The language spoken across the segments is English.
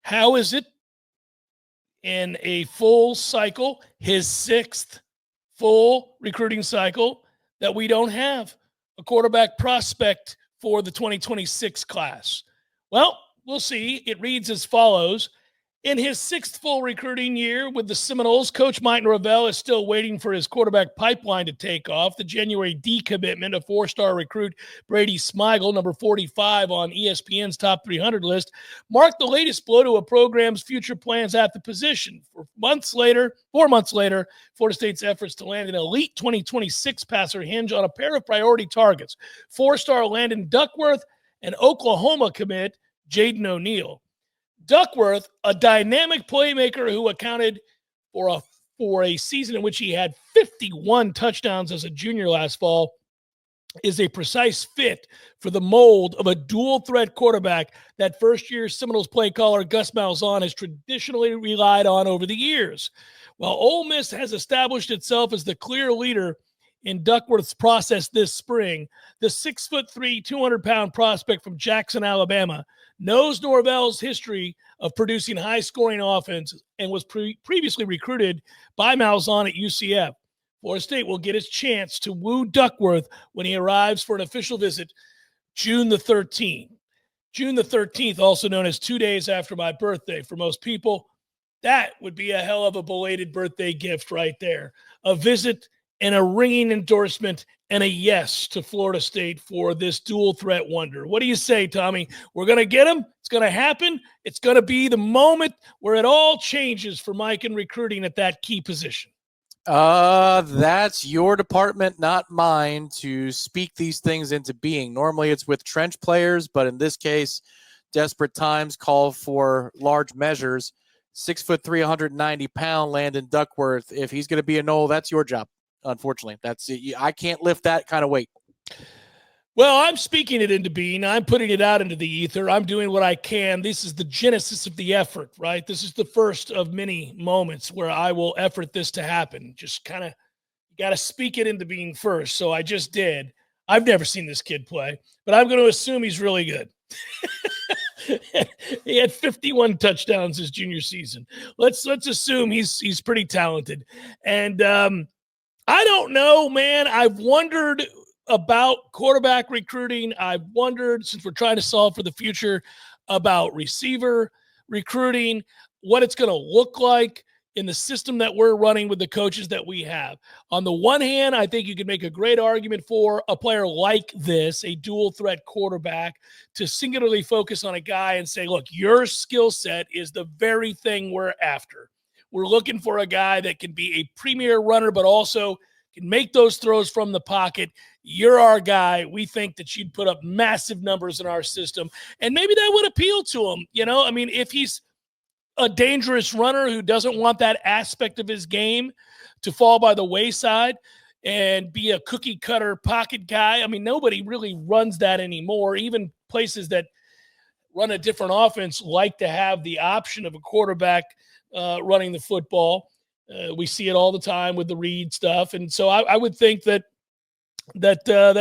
How is it in a full cycle, his 6th full recruiting cycle, that we don't have a quarterback prospect for the 2026 class? Well, we'll see. It reads as follows. In his 6th full recruiting year with the Seminoles, Coach Mike Norvell is still waiting for his quarterback pipeline to take off. The January decommitment of 4-star recruit Brady Smigel, number 45 on ESPN's top 300 list, marked the latest blow to a program's future plans at the position. 4 months later, Florida State's efforts to land an elite 2026 passer hinge on a pair of priority targets: 4-star Landon Duckworth and Oklahoma commit Jaden O'Neal. Duckworth, a dynamic playmaker who accounted for a season in which he had 51 touchdowns as a junior last fall, is a precise fit for the mold of a dual-threat quarterback that first-year Seminoles play caller Gus Malzahn has traditionally relied on over the years. While Ole Miss has established itself as the clear leader in Duckworth's process this spring, the 6'3", 200-pound prospect from Jackson, Alabama, knows Norvell's history of producing high-scoring offenses and was previously recruited by Malzahn at UCF. Florida State will get its chance to woo Duckworth when he arrives for an official visit June the 13th. June the 13th, also known as 2 days after my birthday. For most people, that would be a hell of a belated birthday gift right there. A visit and a ringing endorsement and a yes to Florida State for this dual threat wonder. What do you say, Tommy? We're going to get him. It's going to happen. It's going to be the moment where it all changes for Mike in recruiting at that key position. That's your department, not mine, to speak these things into being. Normally it's with trench players, but in this case, desperate times call for large measures. 6'3", 190-pound Landon Duckworth. If he's going to be a Nole, that's your job. Unfortunately, that's it. I can't lift that kind of weight. Well, I'm speaking it into being. I'm putting it out into the ether. I'm doing what I can. This is the genesis of the effort, right? This is the first of many moments where I will effort this to happen. Just kind of got to speak it into being first. So I just did. I've never seen this kid play, but I'm going to assume he's really good. He had 51 touchdowns his junior season. Let's assume he's pretty talented. And I don't know, man. I've wondered about quarterback recruiting. I've wondered, since we're trying to solve for the future, about receiver recruiting, what it's going to look like in the system that we're running with the coaches that we have. On the one hand, I think you could make a great argument for a player like this, a dual threat quarterback, to singularly focus on a guy and say, look, your skill set is the very thing we're after. We're looking for a guy that can be a premier runner, but also can make those throws from the pocket. You're our guy. We think that you'd put up massive numbers in our system. And maybe that would appeal to him. You know, I mean, if he's a dangerous runner who doesn't want that aspect of his game to fall by the wayside and be a cookie cutter pocket guy. I mean, nobody really runs that anymore. Even places that run a different offense like to have the option of a quarterback running the football. We see it all the time with the read stuff. And so I would think that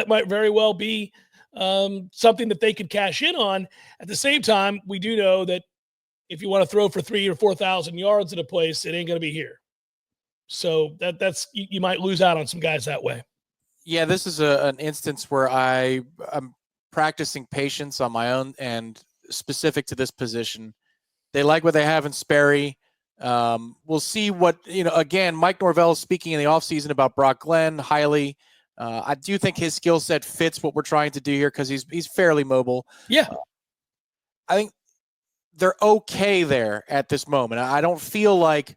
might very well be something that they could cash in on. At the same time, we do know that if you want to throw for 3,000 or 4,000 yards at a place, it ain't going to be here. So that's you might lose out on some guys that way. Yeah, this is an instance where I'm practicing patience on my own and specific to this position. They like what they have in Sperry. We'll see what, again, Mike Norvell is speaking in the offseason about Brock Glenn highly. I do think his skill set fits what we're trying to do here because he's fairly mobile. Yeah. I think they're okay there at this moment. I don't feel like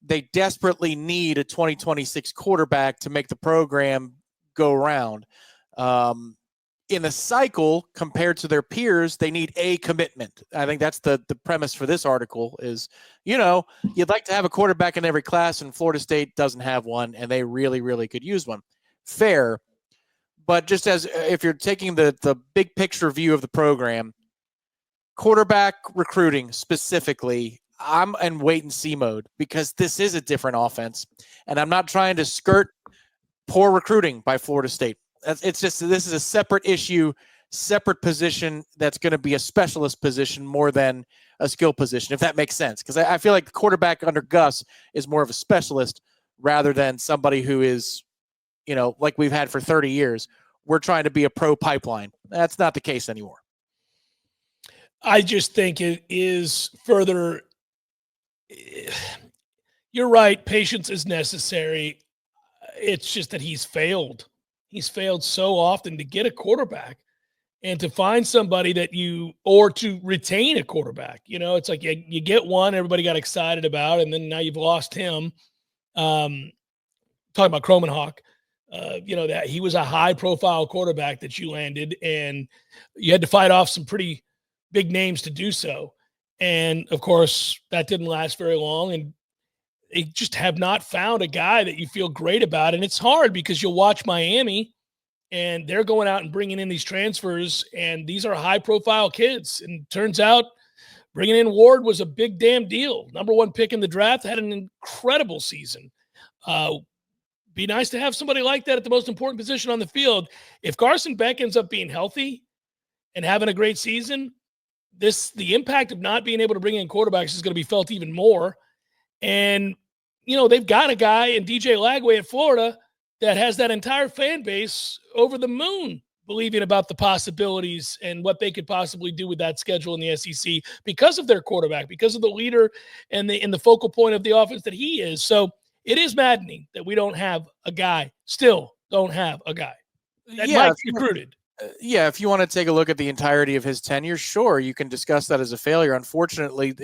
they desperately need a 2026 quarterback to make the program go round. In a cycle compared to their peers, they need a commitment. I think that's the premise for this article is, you'd like to have a quarterback in every class, and Florida State doesn't have one, and they really, really could use one. Fair. But just as if you're taking the big picture view of the program, quarterback recruiting specifically, I'm in wait and see mode because this is a different offense. And I'm not trying to skirt poor recruiting by Florida State. It's just, this is a separate issue, separate position that's going to be a specialist position more than a skill position, if that makes sense. Because I feel like the quarterback under Gus is more of a specialist rather than somebody who is, like we've had for 30 years. We're trying to be a pro pipeline. That's not the case anymore. I just think it is further. You're right. Patience is necessary. It's just that he's failed. He's failed so often to get a quarterback and to find somebody or to retain a quarterback. It's like you get one, everybody got excited about, and then now you've lost him. Talking about Kromenhoek, that he was a high-profile quarterback that you landed, and you had to fight off some pretty big names to do so. And, of course, that didn't last very long, and they just have not found a guy that you feel great about. And it's hard because you'll watch Miami, and they're going out and bringing in these transfers, and ththese are high-profile kids. And turns out bringing in Ward was a big damn deal. Number 1 pick in the draft, had an incredible season. Be nice to have somebody like that at the most important position on the field. If Carson Beck ends up being healthy and having a great season, the impact of not being able to bring in quarterbacks is going to be felt even more. And, they've got a guy in DJ Lagway at Florida that has that entire fan base over the moon believing about the possibilities and what they could possibly do with that schedule in the SEC because of their quarterback, because of the leader and the focal point of the offense that he is. So it is maddening that we don't have a guy, still don't have a guy that Mike recruited. If you want to take a look at the entirety of his tenure, sure, you can discuss that as a failure. Unfortunately,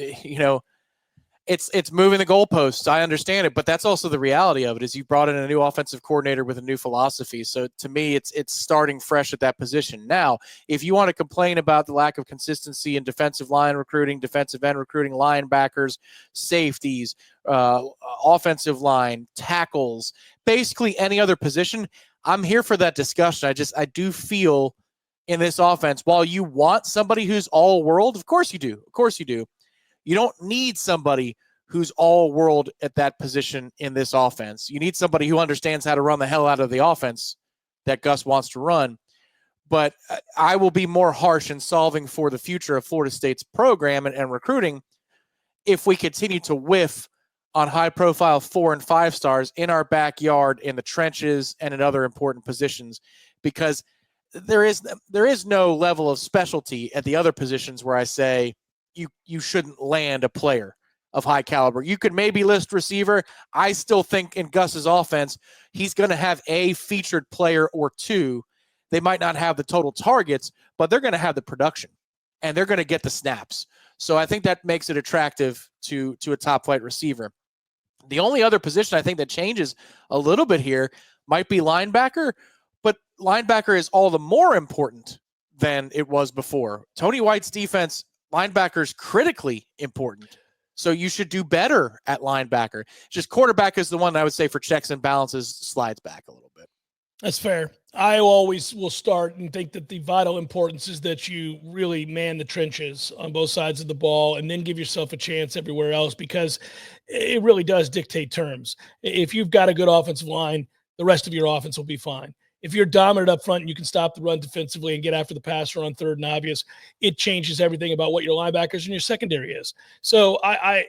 it's moving the goalposts. I understand it, but that's also the reality of it. Is you brought in a new offensive coordinator with a new philosophy. So to me, it's starting fresh at that position. Now, if you want to complain about the lack of consistency in defensive line recruiting, defensive end recruiting, linebackers, safeties, offensive line, tackles, basically any other position, I'm here for that discussion. I do feel in this offense, while you want somebody who's all world, of course you do. You don't need somebody who's all world at that position in this offense. You need somebody who understands how to run the hell out of the offense that Gus wants to run. But I will be more harsh in solving for the future of Florida State's program and recruiting if we continue to whiff on high-profile 4 and 5 stars in our backyard, in the trenches, and in other important positions, because there is no level of specialty at the other positions where I say you shouldn't land a player of high caliber. You could maybe list receiver. I still think in Gus's offense, he's going to have a featured player or two. They might not have the total targets, but they're going to have the production, and they're going to get the snaps. So I think that makes it attractive to a top-flight receiver. The only other position I think that changes a little bit here might be linebacker, but linebacker is all the more important than it was before. Tony White's defense, linebacker is critically important. So you should do better at linebacker. Just quarterback is the one I would say for checks and balances slides back a little bit. That's fair. I always will start and think that the vital importance is that you really man the trenches on both sides of the ball and then give yourself a chance everywhere else, because it really does dictate terms. If you've got a good offensive line, the rest of your offense will be fine. If you're dominant up front and you can stop the run defensively and get after the passer on third and obvious, it changes everything about what your linebackers and your secondary is. So I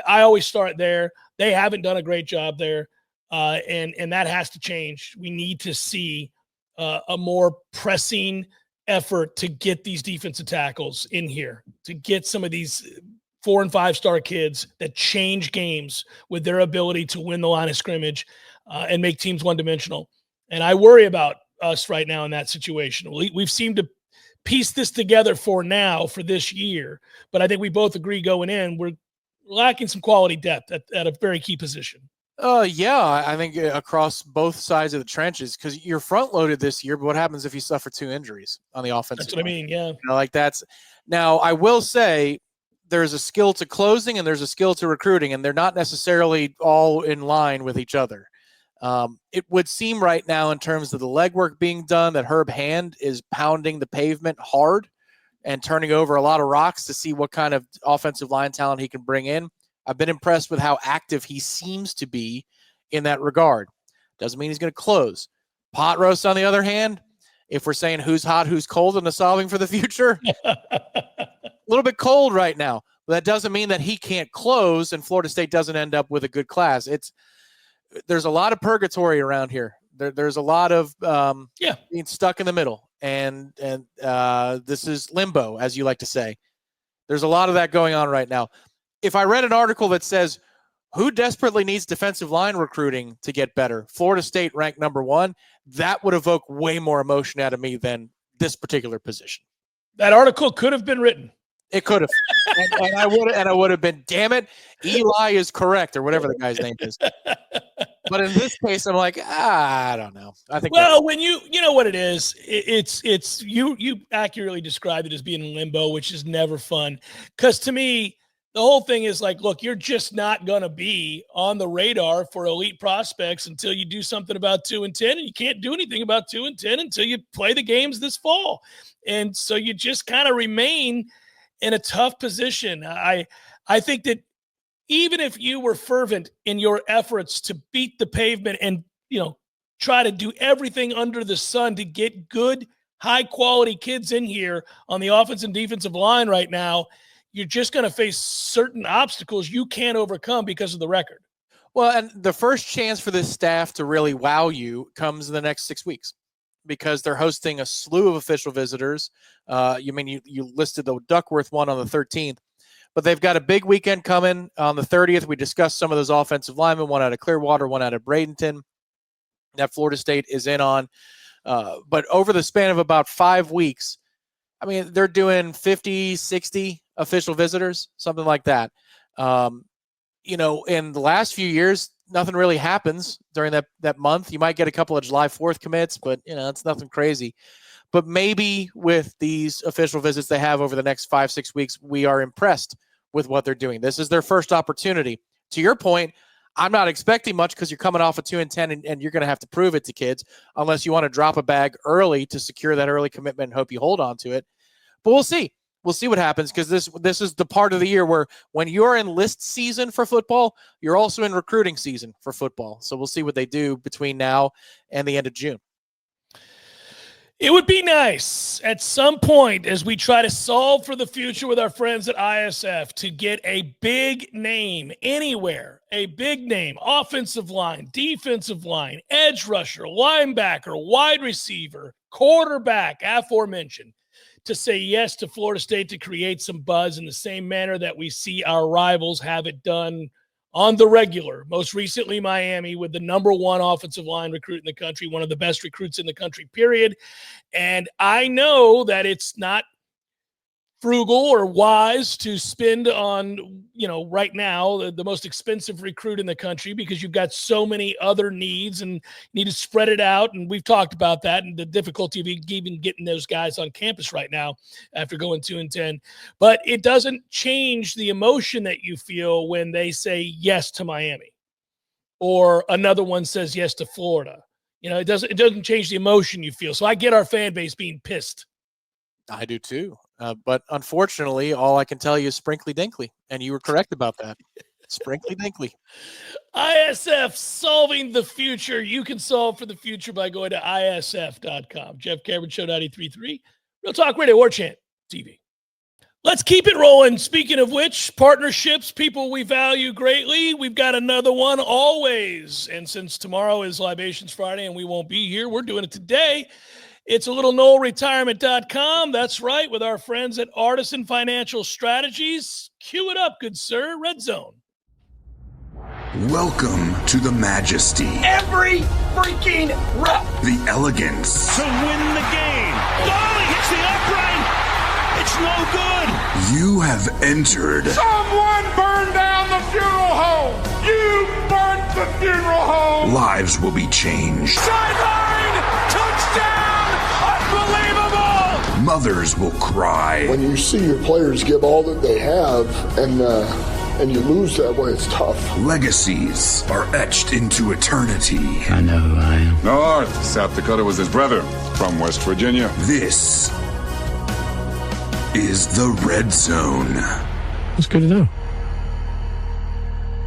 always start there. They haven't done a great job there, and that has to change. We need to see a more pressing effort to get these defensive tackles in here, to get some of these 4 and 5 star kids that change games with their ability to win the line of scrimmage and make teams one-dimensional. And I worry about us right now in that situation. We've seemed to piece this together for now, for this year, but I think we both agree going in, we're lacking some quality depth at a very key position. Yeah, I think across both sides of the trenches, because you're front loaded this year, but what happens if you suffer 2 injuries on the offensive That's what line? I mean, yeah. Now, I will say there's a skill to closing and there's a skill to recruiting, and they're not necessarily all in line with each other. It would seem right now in terms of the legwork being done that Herb Hand is pounding the pavement hard and turning over a lot of rocks to see what kind of offensive line talent he can bring in. I've been impressed with how active he seems to be in that regard. Doesn't mean he's going to close. Pot roast, on the other hand, if we're saying who's hot, who's cold in the solving for the future, a little bit cold right now. That doesn't mean that he can't close and Florida State doesn't end up with a good class. There's a lot of purgatory around here. There's a lot of being stuck in the middle, and this is limbo, as you like to say. There's a lot of that going on right now. If I read an article that says who desperately needs defensive line recruiting to get better, Florida State ranked number 1, that would evoke way more emotion out of me than this particular position. That article could have been written. It could have, and I would have been. Damn it, Eli is correct, or whatever the guy's name is. But in this case, I'm like, I don't know. I think. Well, when you know what it is, it's you accurately described it as being in limbo, which is never fun. Because to me, the whole thing is like, look, you're just not going to be on the radar for elite prospects until you do something about 2-10, and you can't do anything about 2-10 until you play the games this fall. And so you just kind of remain in a tough position. I think that even if you were fervent in your efforts to beat the pavement and, try to do everything under the sun to get good, high-quality kids in here on the offense and defensive line right now, you're just going to face certain obstacles you can't overcome because of the record. Well, and the first chance for this staff to really wow you comes in the next 6 weeks, because they're hosting a slew of official visitors. You listed the Duckworth one on the 13th, but they've got a big weekend coming on the 30th. We discussed some of those offensive linemen, one out of Clearwater, one out of Bradenton, that Florida State is in on. But over the span of about 5 weeks, they're doing 50, 60 official visitors, something like that. In the last few years, nothing really happens during that month. You might get a couple of July 4th commits, but it's nothing crazy. But maybe with these official visits they have over the next 5-6 weeks, we are impressed with what they're doing. This is their first opportunity. To your point, I'm not expecting much because you're coming off a 2-10 and you're going to have to prove it to kids unless you want to drop a bag early to secure that early commitment and hope you hold on to it. But we'll see. We'll see what happens, because this is the part of the year where when you're in list season for football, you're also in recruiting season for football. So we'll see what they do between now and the end of June. It would be nice at some point, as we try to solve for the future with our friends at ISF, to get a big name anywhere, a big name, offensive line, defensive line, edge rusher, linebacker, wide receiver, quarterback, aforementioned, to say yes to Florida State to create some buzz in the same manner that we see our rivals have it done on the regular. Most recently, Miami, with the number 1 offensive line recruit in the country, one of the best recruits in the country, period. And I know that it's not frugal or wise to spend on, right now, the most expensive recruit in the country, because you've got so many other needs and need to spread it out. And we've talked about that and the difficulty of even getting those guys on campus right now after going 2-10. But it doesn't change the emotion that you feel when they say yes to Miami or another one says yes to Florida. It doesn't change the emotion you feel. So I get our fan base being pissed. I do too. But unfortunately, all I can tell you is sprinkly dinkly. And you were correct about that. Sprinkly dinkly. ISF, solving the future. You can solve for the future by going to isf.com. Jeff Cameron, Show 93.3. Real Talk Radio, Warchant TV. Let's keep it rolling. Speaking of which, partnerships, people we value greatly. We've got another one always. And since tomorrow is Libations Friday and we won't be here, we're doing it today. It's a little NoleRetirement.com. That's right, with our friends at Artisan Financial Strategies. Cue it up, good sir. Red Zone. Welcome to the majesty. Every freaking rep. The elegance. To win the game. Oh, he hits the upright. It's no good. You have entered. Someone burned down the funeral home. You burnt the funeral home. Lives will be changed. Sideline. Touchdown. Unbelievable! Mothers will cry. When you see your players give all that they have and you lose that way, it's tough. Legacies are etched into eternity. I know who I am. North, South Dakota was his brother from West Virginia. This is the Red Zone. That's good to know.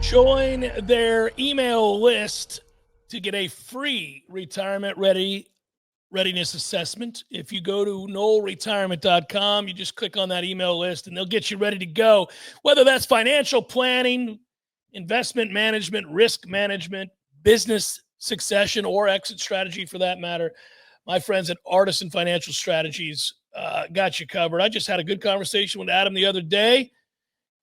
Join their email list to get a free retirement ready readiness assessment. If you go to NoleRetirement.com, you just click on that email list and they'll get you ready to go. Whether that's financial planning, investment management, risk management, business succession, or exit strategy for that matter, my friends at Artisan Financial Strategies got you covered. I just had a good conversation with Adam the other day,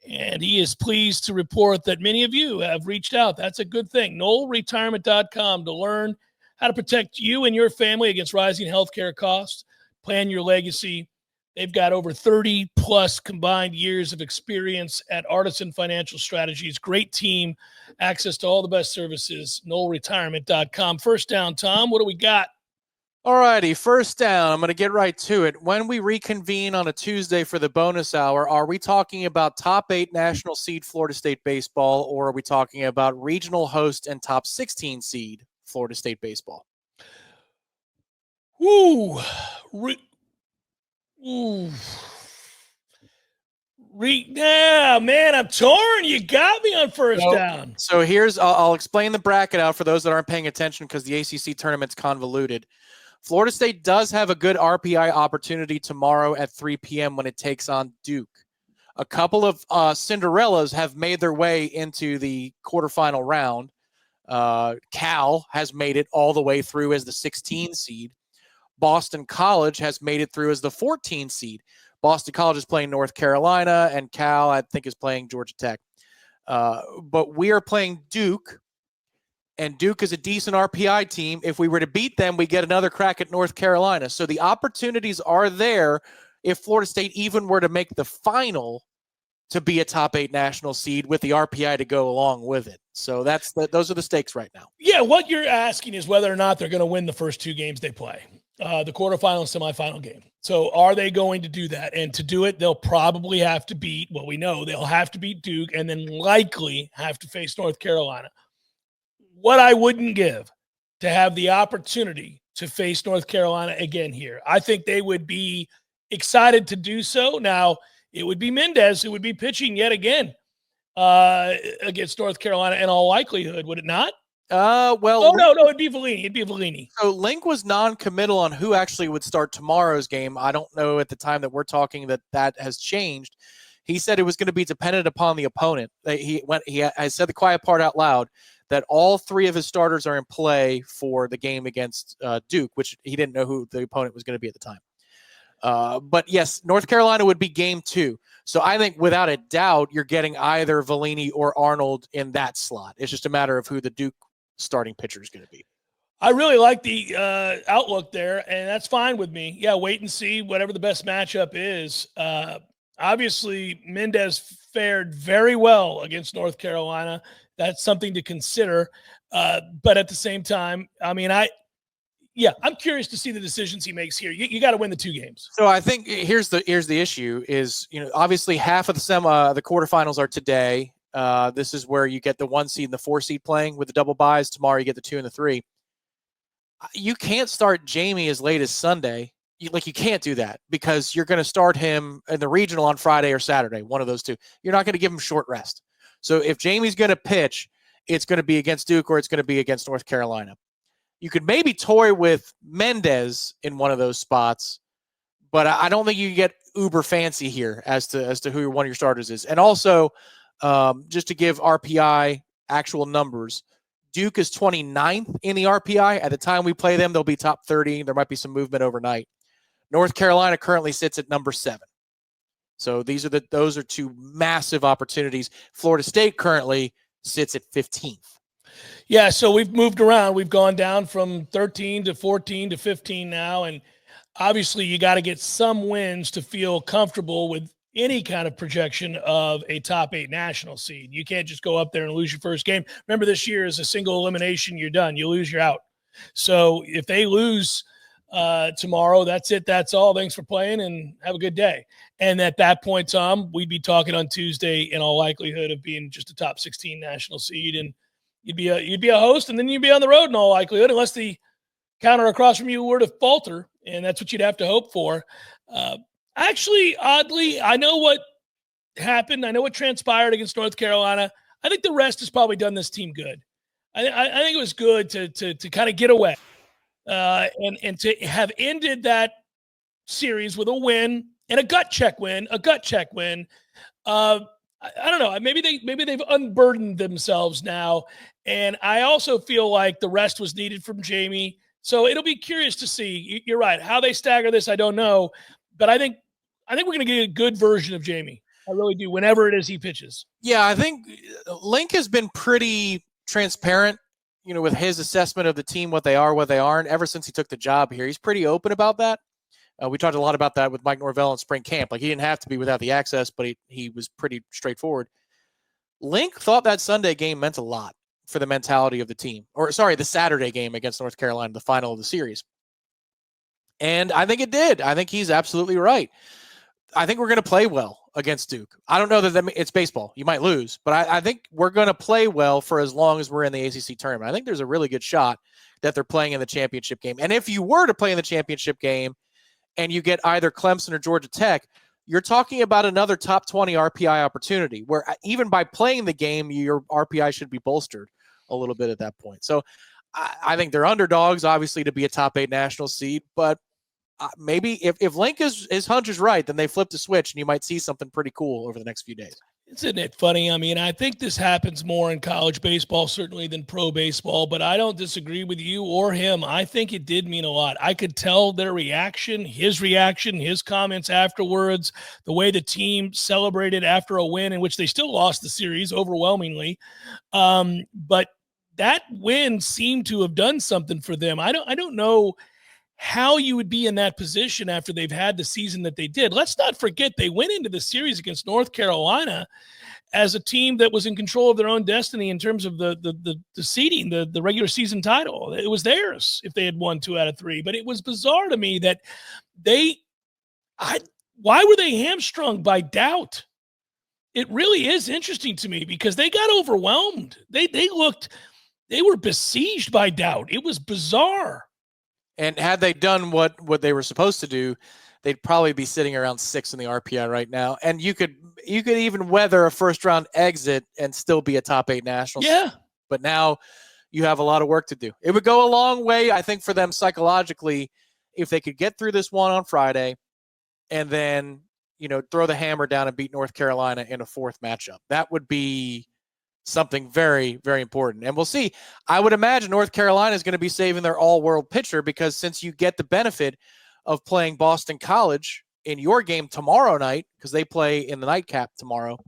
and he is pleased to report that many of you have reached out. That's a good thing. NoleRetirement.com to learn how to protect you and your family against rising healthcare costs, plan your legacy. They've got over 30-plus combined years of experience at Artisan Financial Strategies. Great team, access to all the best services, NoleRetirement.com. First down, Tom, what do we got? All righty, first down. I'm going to get right to it. When we reconvene on a Tuesday for the bonus hour, are we talking about top 8 national seed Florida State baseball, or are we talking about regional host and top 16 seed Florida State baseball? Ooh. Yeah, man, I'm torn. You got me on first down. So I'll explain the bracket out for those that aren't paying attention because the ACC tournament's convoluted. Florida State does have a good RPI opportunity tomorrow at 3 p.m. when it takes on Duke. A couple of Cinderellas have made their way into the quarterfinal round. Cal has made it all the way through as the 16 seed. Boston College has made it through as the 14 seed. Boston College is playing North Carolina, and Cal, I think, is playing Georgia Tech. But we are playing Duke, and Duke is a decent RPI team. If we were to beat them, we get another crack at North Carolina. So the opportunities are there if Florida State even were to make the final to be a top 8 national seed with the RPI to go along with it. So those are the stakes right now. Yeah, what you're asking is whether or not they're going to win the first 2 games they play, the quarterfinal and semifinal game. So are they going to do that? And to do it, they'll probably have to beat, well, we know they'll have to beat Duke and then likely have to face North Carolina. What I wouldn't give to have the opportunity to face North Carolina again here. I think they would be excited to do so. Now, it would be Mendez who would be pitching yet again against North Carolina in all likelihood, would it not? No, it'd be Vellini. It'd be Vellini. So Link was non-committal on who actually would start tomorrow's game. I don't know at the time that we're talking that has changed. He said it was going to be dependent upon the opponent. I said the quiet part out loud that all 3 of his starters are in play for the game against Duke, which he didn't know who the opponent was going to be at the time. But yes, North Carolina would be game 2. So I think without a doubt, you're getting either Vellini or Arnold in that slot. It's just a matter of who the Duke starting pitcher is going to be. I really like the outlook there, and that's fine with me. Yeah, wait and see whatever the best matchup is. Obviously, Mendez fared very well against North Carolina. That's something to consider. But at the same time, I mean, I'm curious to see the decisions he makes here. You got to win the 2 games. So I think here's the issue is, obviously half of the quarterfinals are today. This is where you get the 1 seed and the 4 seed playing with the double buys. Tomorrow you get the 2 and the 3. You can't start Jamie as late as Sunday. You can't do that because you're going to start him in the regional on Friday or Saturday, one of those 2. You're not going to give him short rest. So if Jamie's going to pitch, it's going to be against Duke or it's going to be against North Carolina. You could maybe toy with Mendez in one of those spots, but I don't think you get uber fancy here as to who one of your starters is. And also, just to give RPI actual numbers, Duke is 29th in the RPI. At the time we play them, they'll be top 30. There might be some movement overnight. North Carolina currently sits at number 7. So those are 2 massive opportunities. Florida State currently sits at 15th. Yeah, so we've moved around. We've gone down from 13 to 14 to 15 now, and obviously you got to get some wins to feel comfortable with any kind of projection of a top 8 national seed. You can't just go up there and lose your first game. Remember, this year is a single elimination. You're done. You lose, you're out. So if they lose tomorrow, that's it. That's all. Thanks for playing and have a good day. And at that point, Tom, we'd be talking on Tuesday in all likelihood of being just a top 16 national seed, and you'd be a host, and then you'd be on the road in all likelihood, unless the counter across from you were to falter, and that's what you'd have to hope for. Actually, oddly, I know what happened. I know what transpired against North Carolina. I think the rest has probably done this team good. I think it was good to kind of get away. and to have ended that series with a win and a gut check win. I don't know. Maybe they've unburdened themselves now, and I also feel like the rest was needed from Jamie. So it'll be curious to see. You're right. How they stagger this, I don't know, but I think we're going to get a good version of Jamie. I really do. Whenever it is he pitches. Yeah, I think Link has been pretty transparent, with his assessment of the team, what they are, what they aren't. Ever since he took the job here, he's pretty open about that. We talked a lot about that with Mike Norvell in spring camp. Like, he didn't have to be without the access, but he was pretty straightforward. Link thought that Sunday game meant a lot for the mentality of the team. The Saturday game against North Carolina, the final of the series. And I think it did. I think he's absolutely right. I think we're going to play well against Duke. I don't know that it's baseball. You might lose, but I think we're going to play well for as long as we're in the ACC tournament. I think there's a really good shot that they're playing in the championship game. And if you were to play in the championship game, and you get either Clemson or Georgia Tech, you're talking about another top 20 RPI opportunity where even by playing the game, your RPI should be bolstered a little bit at that point. So I think they're underdogs, obviously, to be a top 8 national seed, but maybe if Link his hunch is right, then they flip the switch and you might see something pretty cool over the next few days. Isn't it funny? I mean, I think this happens more in college baseball, certainly, than pro baseball, but I don't disagree with you or him. I think it did mean a lot. I could tell their reaction, his comments afterwards, the way the team celebrated after a win in which they still lost the series overwhelmingly. But that win seemed to have done something for them. I don't know how you would be in that position after they've had the season that they did. Let's not forget they went into the series against North Carolina as a team that was in control of their own destiny in terms of the seeding, the regular season title. It was theirs if they had won 2 out of 3. But it was bizarre to me that why were they hamstrung by doubt? It really is interesting to me because they got overwhelmed. They were besieged by doubt. It was bizarre. And had they done what they were supposed to do, they'd probably be sitting around 6 in the RPI right now. And you could even weather a first round exit and still be a top 8 national. Yeah. But now you have a lot of work to do. It would go a long way, I think, for them psychologically if they could get through this one on Friday and then, throw the hammer down and beat North Carolina in a 4th matchup. That would be something very, very important. And we'll see. I would imagine North Carolina is going to be saving their all-world pitcher because since you get the benefit of playing Boston College in your game tomorrow night, because they play in the nightcap tomorrow,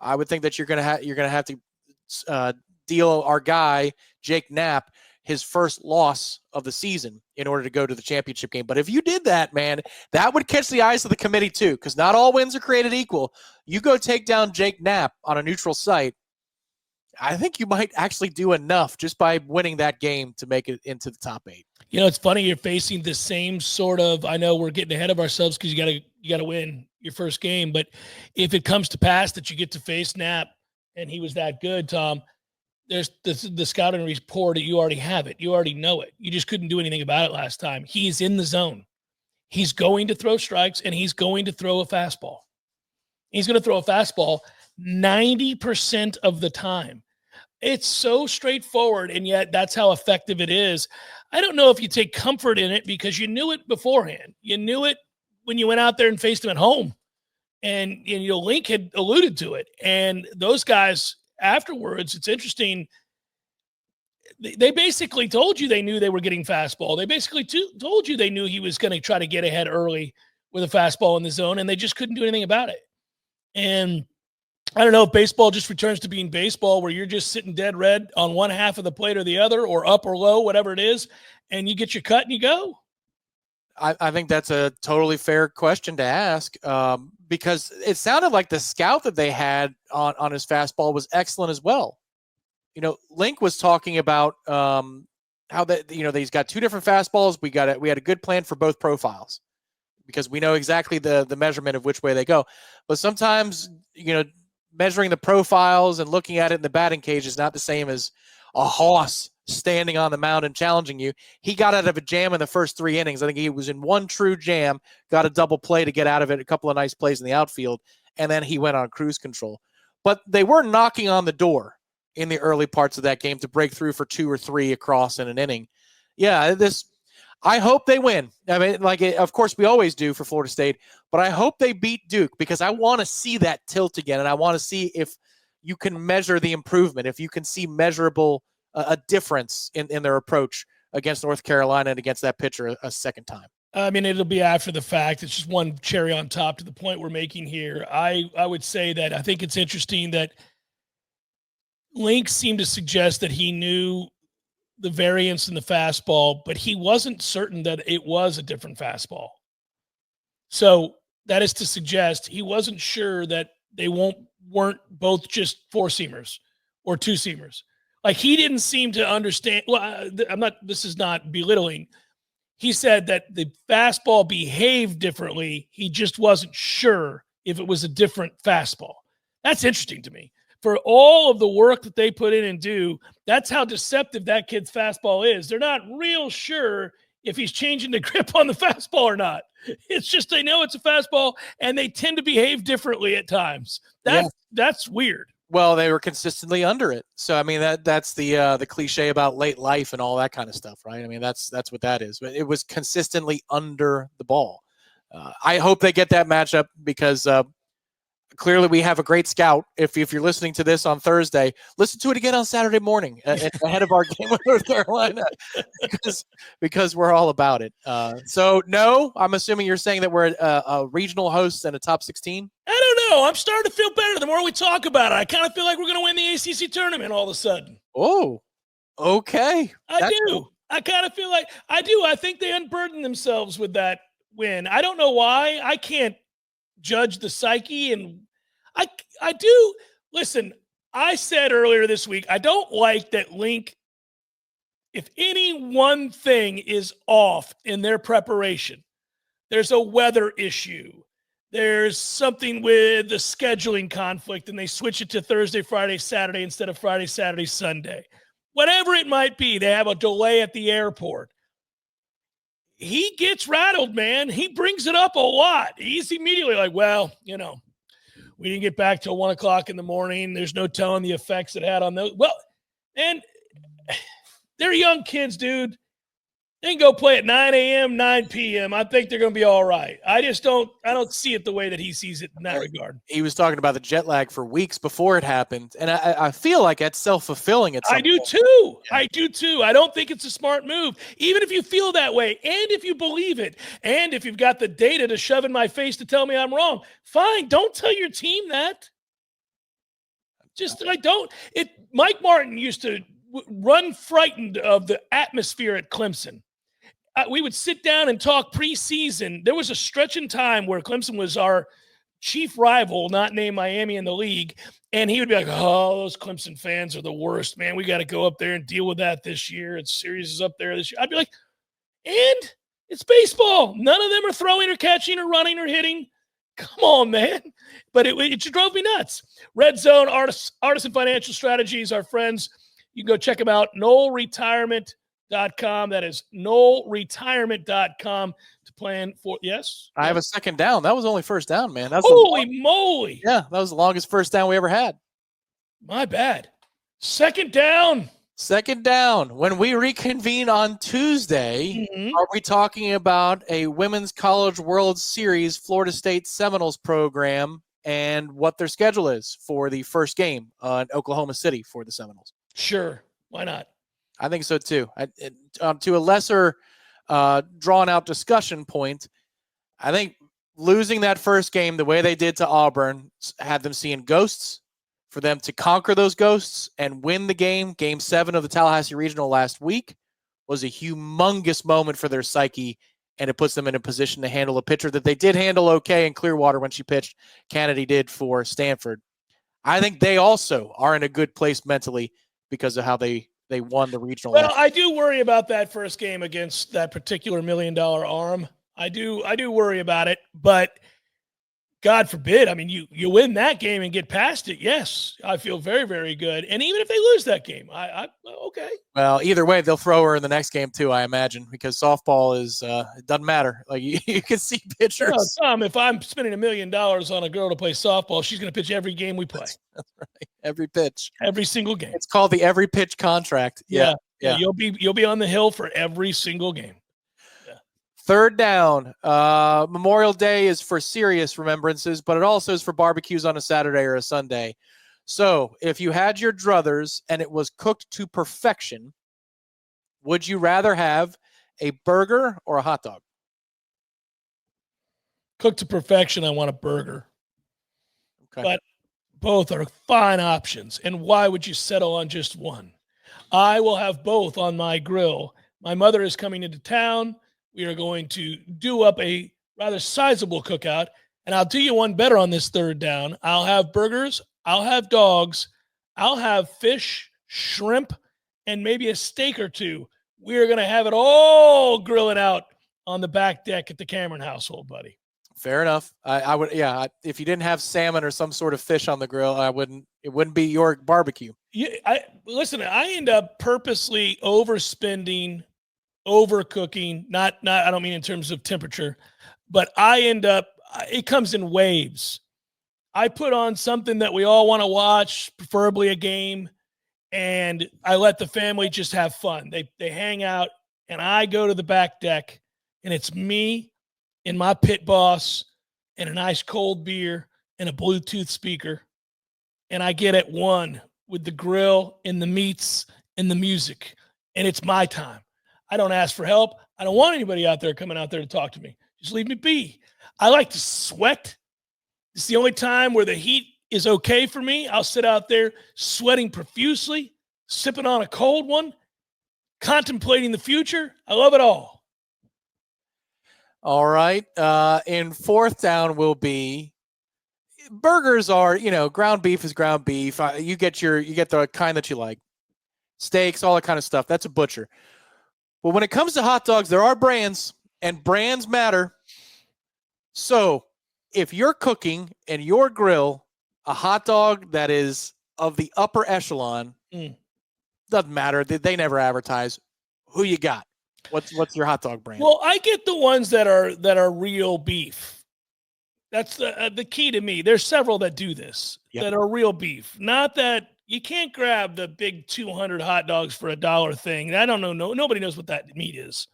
I would think that you're going to have to deal our guy Jake Knapp his first loss of the season in order to go to the championship game. But if you did that, man, that would catch the eyes of the committee too, because not all wins are created equal. You go take down Jake Knapp on a neutral site, I think you might actually do enough just by winning that game to make it into the top 8. It's funny you're facing the same sort of. I know we're getting ahead of ourselves because you got to win your first game, but if it comes to pass that you get to face Knapp and he was that good, Tom, there's the scouting report. You already have it. You already know it. You just couldn't do anything about it last time. He's in the zone. He's going to throw strikes and he's going to throw a fastball. He's going to throw a fastball 90% of the time. It's so straightforward, and yet that's how effective it is. I don't know if you take comfort in it because you knew it beforehand. You knew it when you went out there and faced him at home. And Link had alluded to it. And those guys afterwards, it's interesting. They basically told you they knew they were getting fastball. They basically told you they knew he was going to try to get ahead early with a fastball in the zone, and they just couldn't do anything about it. And I don't know if baseball just returns to being baseball where you're just sitting dead red on one half of the plate or the other, or up or low, whatever it is, and you get your cut and you go. I think that's a totally fair question to ask because it sounded like the scout that they had on his fastball was excellent as well. Link was talking about how that he's got 2 different fastballs. We had a good plan for both profiles because we know exactly the measurement of which way they go. But sometimes measuring the profiles and looking at it in the batting cage is not the same as a hoss standing on the mound and challenging you. He got out of a jam in the first 3 innings. I think he was in one true jam, got a double play to get out of it, a couple of nice plays in the outfield, and then he went on cruise control. But they were knocking on the door in the early parts of that game to break through for 2 or 3 across in an inning. Yeah, I hope they win. I mean, of course we always do for Florida State, but I hope they beat Duke because I want to see that tilt again, and I want to see if you can measure the improvement, if you can see measurable a difference in their approach against North Carolina and against that pitcher a second time. I mean, it'll be after the fact. It's just one cherry on top to the point we're making here. I would say that I think it's interesting that Link seemed to suggest that he knew the variance in the fastball, but he wasn't certain that it was a different fastball. So that is to suggest he wasn't sure that they weren't both just four-seamers or two-seamers. Like, he didn't seem to understand. Well, this is not belittling. He said that the fastball behaved differently. He just wasn't sure if it was a different fastball. That's interesting to me. For all of the work that they put in and do, that's how deceptive that kid's fastball is. They're not real sure if he's changing the grip on the fastball or not. It's just they know it's a fastball, and they tend to behave differently at times. That's weird. Well, they were consistently under it. So, I mean, that's the cliche about late life and all that kind of stuff, right? I mean, that's what that is. But it was consistently under the ball. I hope they get that matchup because clearly we have a great scout. If you're listening to this on Thursday, listen to it again on Saturday morning ahead of our game with North Carolina because we're all about it. So, no, I'm assuming you're saying that we're a regional host and a top 16? I don't know. I'm starting to feel better the more we talk about it. I kind of feel like we're going to win the ACC tournament all of a sudden. Oh, okay. I do. I kind of feel like I do. I think they unburdened themselves with that win. I don't know why. I can't judge the psyche, and I do. Listen, I said earlier this week, I don't like that Link, if any one thing is off in their preparation, there's a weather issue. There's something with the scheduling conflict, and they switch it to Thursday, Friday, Saturday instead of Friday, Saturday, Sunday. Whatever it might be, they have a delay at the airport. He gets rattled, man. He brings it up a lot. He's immediately like, well, we didn't get back till 1 o'clock in the morning. There's no telling the effects it had on those. Well, and they're young kids, dude. They can go play at 9 a.m., 9 p.m. I think they're going to be all right. I don't see it the way that he sees it in that regard. He was talking about the jet lag for weeks before it happened, and I feel like that's self-fulfilling at some point. Too. Yeah. I do too. I don't think it's a smart move, even if you feel that way, and if you believe it, and if you've got the data to shove in my face to tell me I'm wrong. Fine, don't tell your team that. Mike Martin used to run frightened of the atmosphere at Clemson. We would sit down and talk preseason. There was a stretch in time where Clemson was our chief rival, not named Miami in the league. And he would be like, oh, those Clemson fans are the worst, man. We got to go up there and deal with that this year. It's series is up there this year. I'd be like, and it's baseball. None of them are throwing or catching or running or hitting. Come on, man. But it just drove me nuts. Red Zone, Artisan Financial Strategies, our friends. You can go check them out, NoleRetirement.com. That is NoleRetirement.com to plan for. Yes, I have a second down. That was only first down, man. That's holy moly! Yeah, that was the longest first down we ever had. My bad. Second down. Second down. When we reconvene on Tuesday, are we talking about a Women's College World Series Florida State Seminoles program and what their schedule is for the first game in Oklahoma City for the Seminoles? Sure. Why not? I think so too. To a lesser drawn-out discussion point, I think losing that first game the way they did to Auburn had them seeing ghosts. For them to conquer those ghosts and win the game 7 of the Tallahassee Regional last week, was a humongous moment for their psyche, and it puts them in a position to handle a pitcher that they did handle okay in Clearwater when she pitched. Kennedy did for Stanford. I think they also are in a good place mentally because of how they won the regional. Well, I do worry about that first game against that particular $1 million arm. I do worry about it, but God forbid. I mean, you win that game and get past it. Yes, I feel very, very good. And even if they lose that game, I okay. Well, either way, they'll throw her in the next game too, I imagine, because softball is it doesn't matter. Like you can see pitchers. Tom, if I'm spending $1 million on a girl to play softball, she's going to pitch every game we play. That's right. Every pitch, every single game. It's called the every pitch contract. Yeah. Yeah. You'll be on the hill for every single game. Third down. Memorial Day is for serious remembrances, but it also is for barbecues on a Saturday or a Sunday. So if you had your druthers and it was cooked to perfection, would you rather have a burger or a hot dog? Cooked to perfection, I want a burger. Okay. But both are fine options. And why would you settle on just one? I will have both on my grill. My mother is coming into town. We are going to do up a rather sizable cookout. And I'll do you one better on this third down. I'll have burgers. I'll have dogs. I'll have fish, shrimp, and maybe a steak or two. We're going to have it all grilling out on the back deck at the Cameron household, buddy. Fair enough. I would, yeah. If you didn't have salmon or some sort of fish on the grill, it wouldn't be your barbecue. Listen, I end up purposely overspending, overcooking, not, I don't mean in terms of temperature, but it comes in waves. I put on something that we all want to watch, preferably a game, and I let the family just have fun. They hang out, and I go to the back deck, and it's me and my pit boss and a nice cold beer and a Bluetooth speaker, and I get at one with the grill and the meats and the music, and it's my time. I don't ask for help. I don't want anybody out there coming out there to talk to me. Just leave me be. I like to sweat. It's the only time where the heat is okay for me. I'll sit out there sweating profusely, sipping on a cold one, contemplating the future. I love it all. All right. And fourth down will be burgers are, ground beef is ground beef. You get the kind that you like. Steaks, all that kind of stuff. That's a butcher. But when it comes to hot dogs, there are brands, and brands matter. So if you're cooking in your grill a hot dog that is of the upper echelon, doesn't matter. They never advertise. Who you got? What's your hot dog brand? Well, I get the ones that are real beef. That's the key to me. There's several that do this that are real beef. Not that you can't grab the big 200 hot dogs for $1 thing. I don't know. Nobody knows what that meat is.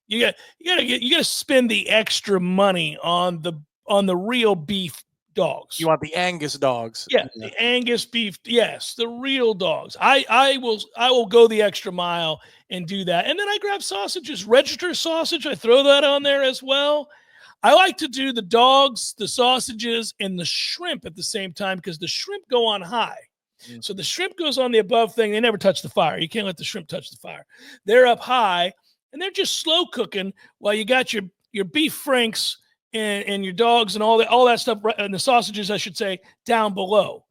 You gotta spend the extra money on the real beef dogs. You want the Angus dogs? Yeah, the Angus beef. Yes, the real dogs. I will go the extra mile and do that. And then I grab sausages, register sausage. I throw that on there as well. I like to do the dogs, the sausages, and the shrimp at the same time because the shrimp go on high. So the shrimp goes on the above thing. They never touch the fire. You can't let the shrimp touch the fire. They're up high, and they're just slow cooking while you got your beef franks and your dogs and all that stuff, and the sausages, I should say, down below.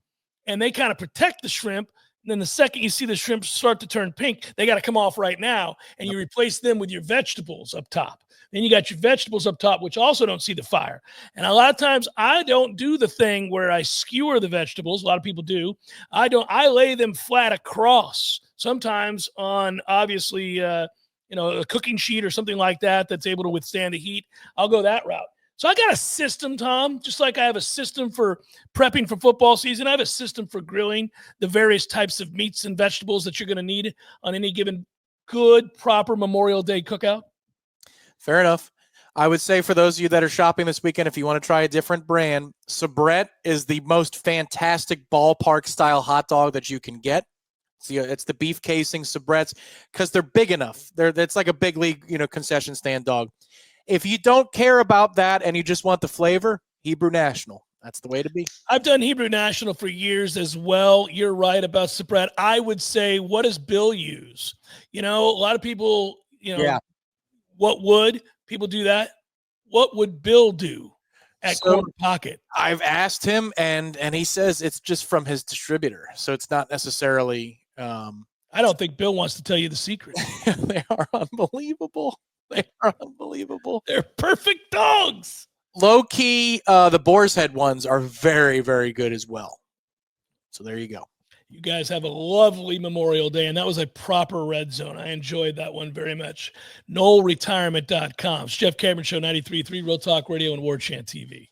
And they kind of protect the shrimp. And then the second you see the shrimp start to turn pink, they got to come off right now, and you replace them with your vegetables up top. Then you got your vegetables up top, which also don't see the fire. And a lot of times I don't do the thing where I skewer the vegetables. A lot of people do. I don't. I lay them flat across, sometimes on obviously a cooking sheet or something like that that's able to withstand the heat. I'll go that route. So I got a system, Tom, just like I have a system for prepping for football season. I have a system for grilling the various types of meats and vegetables that you're going to need on any given good, proper Memorial Day cookout. Fair enough. I would say for those of you that are shopping this weekend, if you want to try a different brand, Sabrett is the most fantastic ballpark-style hot dog that you can get. See, it's the beef casing Sabretts because they're big enough. It's like a big league, concession stand dog. If you don't care about that and you just want the flavor, Hebrew National. That's the way to be. I've done Hebrew National for years as well. You're right about Sabrett. I would say, what does Bill use? A lot of people, what would people do that? What would Bill do at Corner Pocket? I've asked him, and he says it's just from his distributor, so it's not necessarily. I don't think Bill wants to tell you the secret. They are unbelievable. They are unbelievable. They're perfect dogs. Low key, the Boar's Head ones are very, very good as well. So there you go. You guys have a lovely Memorial Day, and that was a proper red zone. I enjoyed that one very much. NoleRetirement.com. It's Jeff Cameron Show, 93.3 Real Talk Radio and Warchant TV.